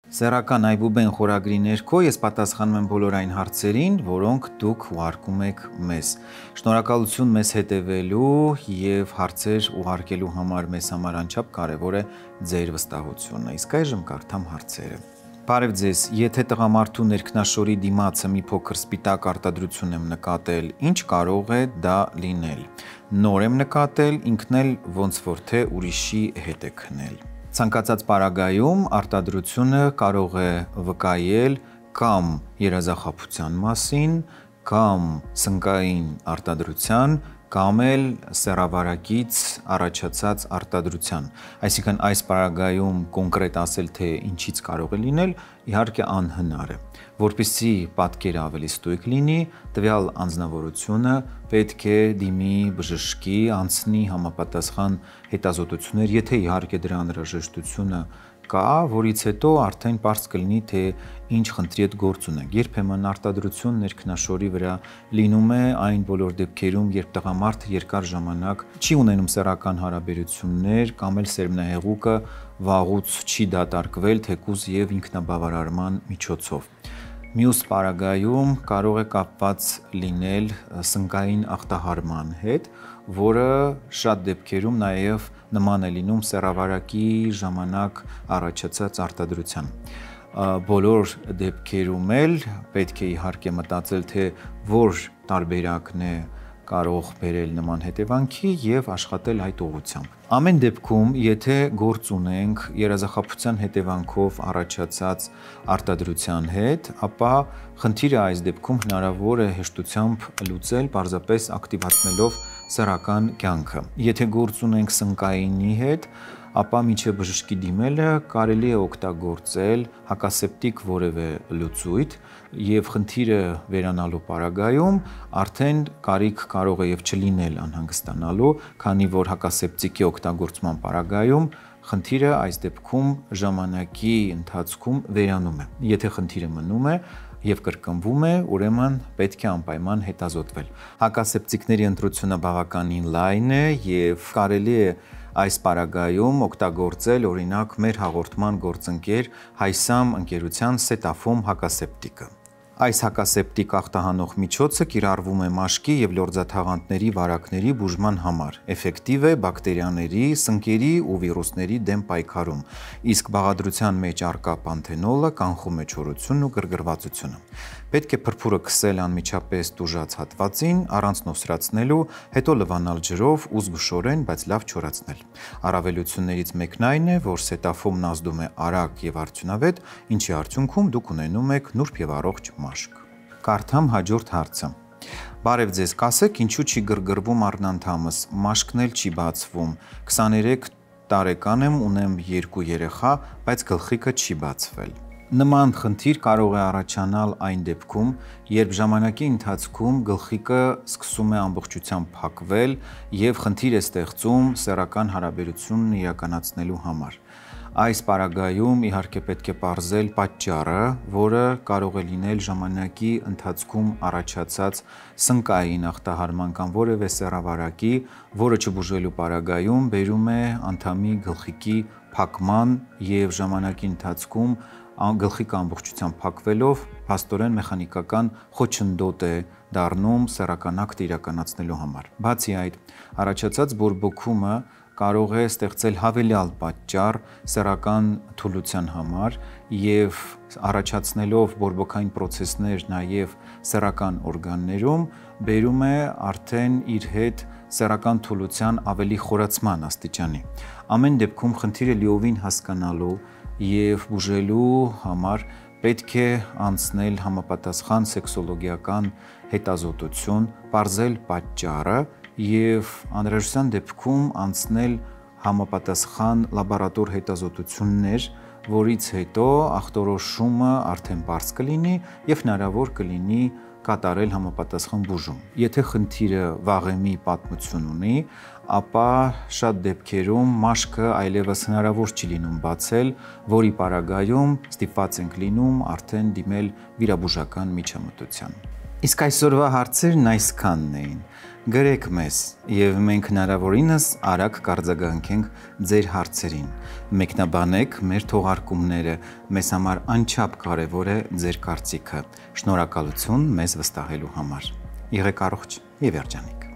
Սեռական այբուբեն խորագրի ներքո ես պատասխանում եմ բոլոր այն հարցերին, որոնք դուք ուղարկում եք մեզ։ Շնորհակալություն մեզ հետևելու եւ հարցեր ուղարկելու համար մեզ համար անչափ կարեւոր է ձեր վստահությունը։ Իսկ այժմ կարդամ հարցերը։ Բարև ձեզ, եթե տղամարդու ներքնաշորի դիմացը մի փոքր սպիտակ արտադրություն եմ նկատել, ինչ կարող է դա լինել։ Նոր եմ նկատել, ինքն էլ ոնց որ թե ուրիշի հետ է քնել։ Ցանկացած պարագայում արտադրությունը կարող է վկայել կամ երազախաբության մասին, կամ սնկային արտադրության, կամ էլ սեռավարակից առաջացած արտադրության։ Այսինքն այս պարագայում կոնկրետ ասել թե ինչից կարող է լինել, իհարկե անհնար է։ Որպեսզի պատկերը ավելի ստույգ լինի, տվյալ անձնավորությունը պետք է դիմի բժշկի, անցնի համապատասխան հետազոտություններ, եթե իհարկե դրա անհրաժեշտությունը կա, որից հետո արդեն պարզ կլինի, թե ինչ խնդրի հետ գործ ունենք։ Երբեմն արտադրություն ներքնաշորի վրա լինում է այն բոլոր դեպքերում, երբ տղամարդը երկար ժամանակ չի ունենում սեռական հարաբերություններ կամ էլ սերմնահեղուկը վաղուց չի դատարկվել թեկուզ եւ ինքնաբավարարման միջոցով։ Մյուս պարագայում կարող է կապված լինել սնկային ախտահարման հետ, որը շատ դեպքերում նաև նման է լինում սեռավարակի ժամանակ առաջացած արտադրության։ Բոլոր դեպքերում էլ պետք է իհարկե մտածել, թե որ տարբերակն է կարող բերել նման հետևանքի եւ աշխատել այդ ուղղությամբ։ Ամեն դեպքում, եթե գործ ունենք երազախաբության հետևանքով առաջացած արտադրության հետ, ապա խնդիրը այս դեպքում հնարավոր է հեշտությամբ լուծել պարզապես ակտիվացնելով սեռական կյանքը։ Եթե գործ ունենք սնկայինի հետ, ապա մինչև բժշկի դիմելը կարելի է օգտագործել հակասեպտիկ որևէ լուծույթ եւ խնդիրը վերանալու պարագայում արդեն կարիք կարող է եւ չլինել անհանգստանալու, քանի որ հակասեպտիկի օգտագործման պարագայում խնդիրը այս դեպքում ժամանակի ընթացքում վերանում է։ Եթե խնդիրը մնում է եւ կրկնվում է, ուրեմն պետք է անպայման հետազոտվել։ Հակասեպտիկների ընտրությունը բավականին լայն է եւ կարելի է այս պարագայում օգտագործել օրինակ մեր հաղորդման գործընկեր Հայսամ ընկերության Սետաֆոմ հակասեպտիկը։ Այս հակասեպտիկ ախտահանող միջոցը կիրառվում է մաշկի եւ լորձաթաղանթների վարակների բուժման համար։ Էֆեկտիվ է բակտերիաների, սնկերի ու վիրուսների դեմ պայքարում, իսկ բաղադրության մեջ առկա պանթենոլը կանխում է չորությունն ու գրգռվածությունը։ Պետք է փրփուրը քսել անմիջապես տուժած հատվածին, առանց նոսրացնելու, հետո լվանալ ջրով ու զգուշորեն, բայց լավ չորացնել։ Առավելություններից մեկն այն է, որ Սետաֆոմն ազդում է արագ եւ արդյունավետ, ինչի արդյունքում դուք ունենում եք նուրբ եւ առողջ մաշկ։ Կարդամ հաջորդ հարցը։ Բարև ձեզ, կասեք ինչու չի գրգռվում առնանդամս, մաշկն էլ չի բացվում։ 23 տարեկան եմ, ունեմ 2 երեխա, բայց գլխիկը չի բացվել։ Նման խնդիր կարող է առաջանալ այն դեպքում, երբ ժամանակի ընթացքում գլխիկը սկսում է ամբողջությամբ փակվել եւ խնդիր է ստեղծում սեռական հարաբերությունն իրականացնելու համար։ Այս պարագայում իհարկե պետք է պարզել պատճառը, որը կարող է լինել ժամանակի ընթացքում առաջացած սնկային ախտահարման կամ որևէ սեռավարակի, որը չբուժվելու պարագայում բերում է անդամի գլխիկի փակման եւ ժամանակի ընթացքում գլխիկը ամբողջությամբ փակվելով փաստորեն մեխանիկական խոչընդոտ է դառնում սեռական ակտ իրականացնելու համար։ Բացի այդ, առաջացած բորբոքումը կարող է ստեղծել հավելյալ պատճառ սեռական թուլության համար եւ առաջացնելով բորբոքային պրոցեսներ նաեւ սեռական օրգաններում բերում է արդեն իր հետ սեռական թուլության ավելի խորացման աստիճանի։ Ամեն դեպքում խնդիրը լիովին հասկանալու եւ բուժելու համար պետք է անցնել համապատասխան սեքսոլոգիական հետազոտություն, պարզել պատճառը եւ անհրաժեշտության դեպքում անցնել համապատասխան լաբորատոր հետազոտություններ, որից հետո ախտորոշումը արդեն պարզ կլինի եւ հնարավոր կլինի կատարել համապատասխան բուժում։ Եթե խնդիրը վաղեմի պատմություն ունի, ապա շատ դեպքերում մաշկը այլևս հնարավոր չի լինում բացել, որի պարագայում ստիպված ենք լինում արդեն դիմել վիրաբուժական միջամտության։ Իսկ այսօրվա հարցերն այսքանն էին։ Գրեք մեզ, եւ մենք հնարավորինս արագ կարձագանքենք ձեր հարցերին։ Մեկնաբանեք մեր թողարկումները, մեզ համար անչափ կարևոր է ձեր կարծիքը։ Շնորհակալություն մեզ վստահելու համար։ Եղեք առողջ եւ երջանիկ։